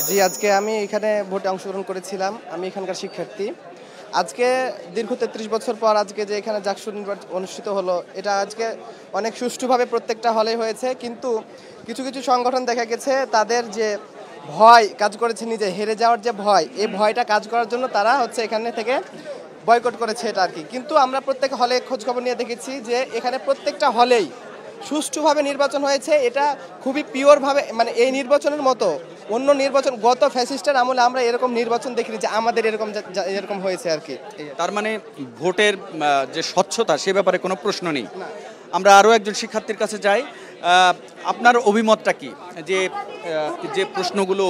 জি, আজকে আমি এখানে ভোটে অংশগ্রহণ করেছিলাম। আমি এখানকার শিক্ষার্থী। আজকে দীর্ঘ ৩৩ বছর পর আজকে যে এখানে জাকসু নির্বাচন অনুষ্ঠিত হলো, এটা আজকে অনেক সুষ্ঠুভাবে প্রত্যেকটা হলে হয়েছে। কিন্তু কিছু, কিছু সংগঠন দেখা গেছে তাদের যে ভয় কাজ করেছে, নিজে হেরে যাওয়ার যে ভয়, এই ভয়টা কাজ করার জন্য তারা হচ্ছে এখানে থেকে বয়কট করেছে এটা আরকি। কিন্তু আমরা প্রত্যেক হলে খোঁজখবর নিয়ে দেখেছি যে এখানে প্রত্যেকটা হলেই সুষ্ঠুভাবে নির্বাচন হয়েছে। এটা খুবই পিওরভাবে, মানে এই নির্বাচনের মতো অন্য নির্বাচন গত ফ্যাসিস্টের আমলে আমরা এরকম নির্বাচন দেখিনি যে আমাদের এরকম এরকম হয়েছে আর কি। তার মানে ভোটের যে স্বচ্ছতা সে ব্যাপারে কোনো প্রশ্ন নেই। আমরা আরও একজন শিক্ষার্থীর কাছে যাই। আপনার অভিমতটা কি যে যে প্রশ্নগুলো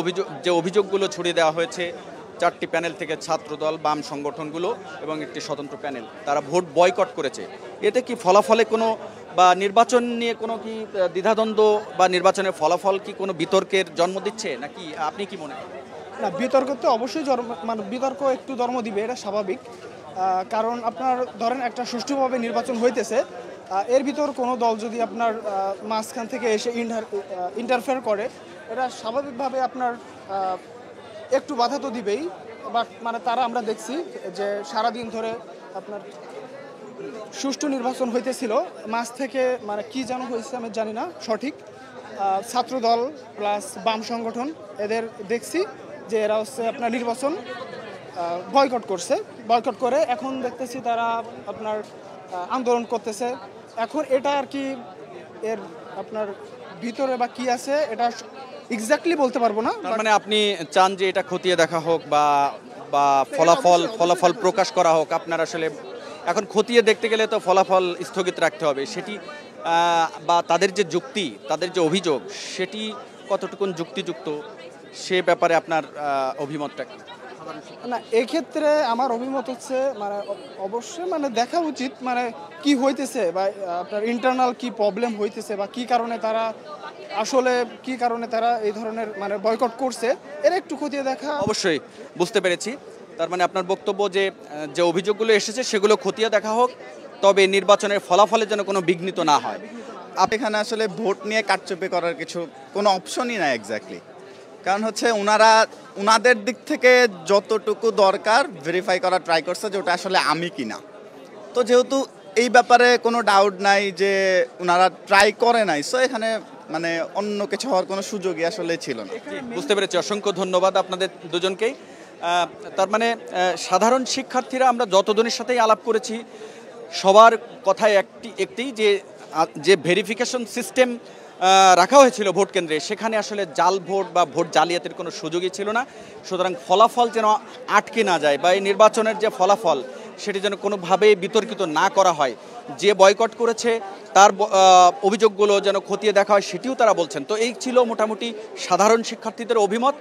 অভিযোগগুলো ছড়িয়ে দেওয়া হয়েছে 4টি প্যানেল থেকে ছাত্রদল, বাম সংগঠনগুলো এবং একটি স্বতন্ত্র প্যানেল, তারা ভোট বয়কট করেছে, এতে কি ফলাফলে কোনো বা নির্বাচন নিয়ে কোনো কি দ্বিধাদ্বন্দ্ব বা নির্বাচনের ফলাফল কি কোনো বিতর্কের জন্ম দিচ্ছে নাকি আপনি কি মনে করেন? না, বিতর্ক তো অবশ্যই মানে বিতর্ক একটু জন্ম দিবে, এটা স্বাভাবিক। কারণ আপনার ধরেন একটা সুষ্ঠুভাবে নির্বাচন হইতেছে, এর ভিতর কোনো দল যদি আপনার মাঝখান থেকে এসে ইন্টারফেয়ার করে, এটা স্বাভাবিকভাবে আপনার একটু বাধা তো দিবেই। বাট মানে তারা আমরা দেখছি যে সারাদিন ধরে আপনার সুষ্ঠু নির্বাচন হইতেছিল, মাঝ থেকে মানে কি যেন হয়েছে আমি জানি না সঠিক, ছাত্রদল প্লাস বাম সংগঠন এদের দেখছি যে এরা হচ্ছে আপনার নির্বাচন বয়কট করছে। বয়কট করে এখন দেখতেছি তারা আপনার আন্দোলন করতেছে। এখন এটা আর কি এর আপনার ভিতরে বা কি আছে এটা এক্স্যাক্টলি বলতে পারবো না। তার মানে আপনি চান যে এটা খতিয়ে দেখা হোক বা বা ফলাফল প্রকাশ করা হোক। আপনার আসলে এখন খতিয়ে দেখতে গেলে তো ফলাফল স্থগিত রাখতে হবে, সেটি বা তাদের যে যুক্তি, তাদের যে অভিযোগ, সেটি কতটুকুন যুক্তিযুক্ত সে ব্যাপারে আপনার অভিমতটা কি? না, এক্ষেত্রে আমার অভিমত হচ্ছে মানে অবশ্যই মানে দেখা উচিত মানে কি হইতেছে বা আপনার ইন্টারনাল কি প্রবলেম হইতেছে বা কি কারণে তারা আসলে কি কারণে তারা এই ধরনের মানে বয়কট করছে, এর একটু খতিয়ে দেখা। অবশ্যই বুঝতে পেরেছি। তার মানে আপনার বক্তব্য যে যে অভিযোগগুলো এসেছে সেগুলো খতিয়ে দেখা হোক, তবে নির্বাচনের ফলাফলে যেন কোনো বিঘ্নিত না হয়। এখানে আসলে ভোট নিয়ে কারচুপি করার কোনো অপশনই নাই এক্স্যাক্টলি। কারণ হচ্ছে ওনাদের দিক থেকে যতটুকু দরকার ভেরিফাই করা ট্রাই করছে যে ওটা আসলে আমি কিনা। তো যেহেতু এই ব্যাপারে কোনো ডাউট নাই যে ওনারা ট্রাই করে নাই, সো এখানে মানে অন্য কিছু হওয়ার কোনো সুযোগই আসলে ছিল না। বুঝতে পেরেছি, অসংখ্য ধন্যবাদ আপনাদের দুজনকেই। তার মানে সাধারণ শিক্ষার্থীরা আমরা যতজনের সাথেই আলাপ করেছি সবার কথায় একটি যে ভেরিফিকেশন সিস্টেম রাখা হয়েছিল ভোট কেন্দ্রে, সেখানে আসলে জাল ভোট বা ভোট জালিয়াতির কোনো সুযোগই ছিল না। সুতরাং ফলাফল যেন আটকে না যায় বা এই নির্বাচনের যে ফলাফল সেটি যেন কোনোভাবেই বিতর্কিত না করা হয়। যে বয়কট করেছে তার অভিযোগগুলো যেন খতিয়ে দেখা হয়, সেটিও তারা বলছেন। তো এই ছিল মোটামুটি সাধারণ শিক্ষার্থীদের অভিমত।